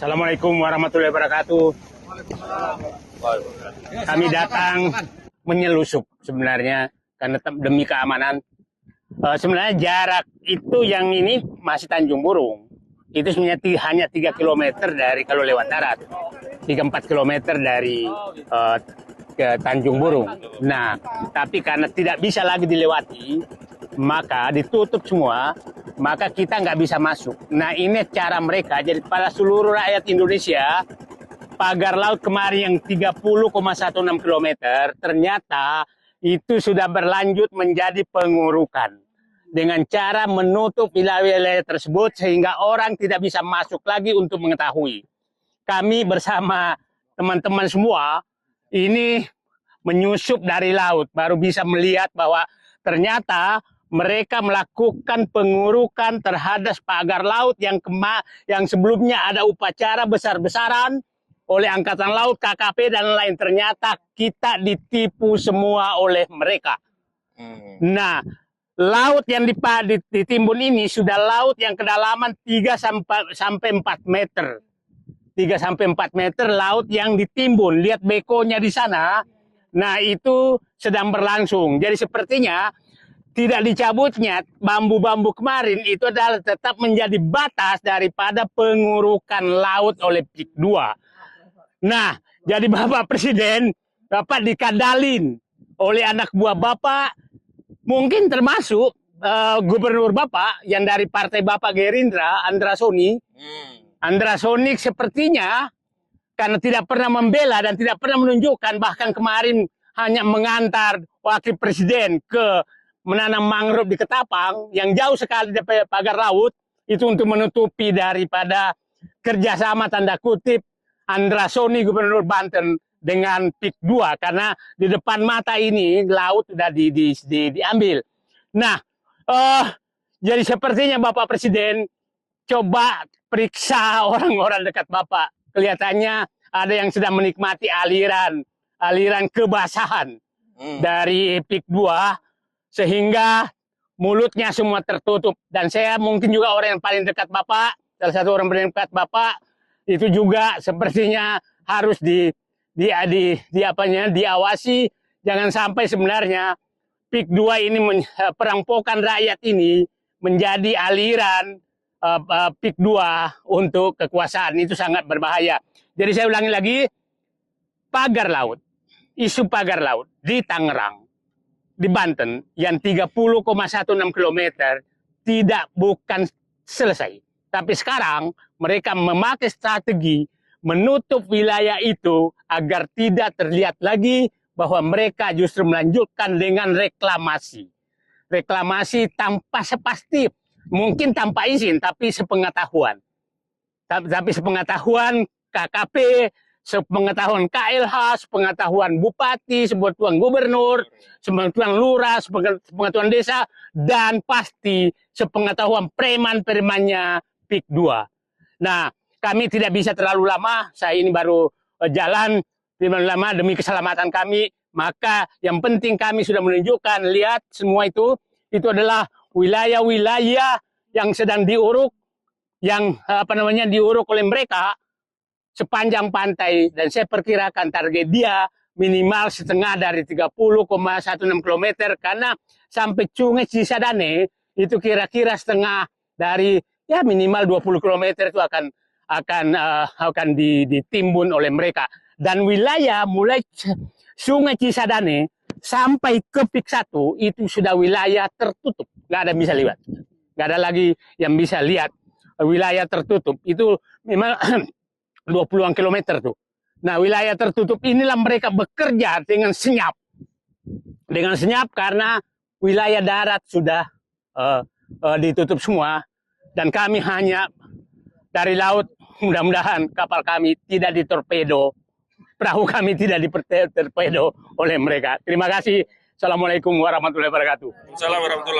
Assalamualaikum warahmatullahi wabarakatuh. Kami datang menyelusup sebenarnya karena demi keamanan. Sebenarnya jarak itu yang ini masih Tanjung Burung. Itu sebenarnya hanya 3 km dari kalau lewat darat. 3-4 km dari ke Tanjung Burung. Nah, tapi karena tidak bisa lagi dilewati, maka ditutup semua, maka kita nggak bisa masuk. Nah, ini cara mereka. Jadi pada seluruh rakyat Indonesia, pagar laut kemarin yang 30,16 km, ternyata itu sudah berlanjut menjadi pengurukan. Dengan cara menutup wilayah-wilayah tersebut sehingga orang tidak bisa masuk lagi untuk mengetahui. Kami bersama teman-teman semua ini menyusup dari laut, baru bisa melihat bahwa ternyata mereka melakukan pengurukan terhadap pagar laut yang sebelumnya ada upacara besar-besaran oleh Angkatan Laut, KKP, dan lain. Ternyata kita ditipu semua oleh mereka. Nah, laut yang ditimbun ini sudah laut yang kedalaman 3-4 meter. 3-4 meter laut yang ditimbun. Lihat bekonya di sana. Nah, itu sedang berlangsung. Jadi sepertinya tidak dicabutnya bambu-bambu kemarin itu adalah tetap menjadi batas daripada pengurukan laut oleh PIK 2. Nah, jadi Bapak Presiden, Bapak dikadalin oleh anak buah Bapak, mungkin termasuk Gubernur Bapak yang dari partai Bapak Gerindra, Andra Soni. Andra Soni sepertinya karena tidak pernah membela dan tidak pernah menunjukkan, bahkan kemarin hanya mengantar Wakil Presiden ke menanam mangrove di Ketapang yang jauh sekali dari pagar laut, itu untuk menutupi daripada kerjasama tanda kutip Andra Soni Gubernur Banten dengan PIK 2, karena di depan mata ini laut sudah diambil. Nah, jadi sepertinya Bapak Presiden coba periksa orang-orang dekat Bapak. Kelihatannya ada yang sedang menikmati aliran kebasahan dari PIK 2 sehingga mulutnya semua tertutup. Dan saya mungkin juga orang yang paling dekat Bapak, salah satu orang paling dekat Bapak, itu juga sepertinya harus diawasi. Jangan sampai sebenarnya PIK 2 ini perampokan rakyat ini menjadi aliran PIK 2 untuk kekuasaan. Itu sangat berbahaya. Jadi saya ulangi lagi, pagar laut, isu pagar laut di Tangerang, di Banten yang 30,16 km bukan selesai. Tapi sekarang mereka memakai strategi menutup wilayah itu agar tidak terlihat lagi bahwa mereka justru melanjutkan dengan reklamasi. Reklamasi tanpa sepasti, mungkin tanpa izin, tapi sepengetahuan. Tapi sepengetahuan KKP, sepengetahuan KLH, sepengetahuan Bupati, sepengetahuan Gubernur, sepengetahuan Lurah, sepengetahuan desa, dan pasti sepengetahuan preman-premannya PIK 2. Nah, kami tidak bisa terlalu lama, saya ini baru jalan terlalu lama demi keselamatan kami, maka yang penting kami sudah menunjukkan, lihat semua itu adalah wilayah-wilayah yang sedang diuruk, yang diuruk oleh mereka sepanjang pantai, dan saya perkirakan target dia minimal setengah dari 30,16 km, karena sampai Sungai Cisadane itu kira-kira setengah dari ya minimal 20 km itu akan ditimbun oleh mereka. Dan wilayah mulai Sungai Cisadane sampai ke PIK 1 itu sudah wilayah tertutup, nggak ada yang bisa lihat, nggak ada lagi yang bisa lihat, wilayah tertutup itu memang 20-an kilometer tuh. Nah, wilayah tertutup inilah mereka bekerja dengan senyap. Dengan senyap karena wilayah darat sudah ditutup semua. Dan kami hanya dari laut, mudah-mudahan kapal kami tidak ditorpedo. Perahu kami tidak ditorpedo oleh mereka. Terima kasih. Assalamualaikum warahmatullahi wabarakatuh. Assalamualaikum warahmatullahi wabarakatuh.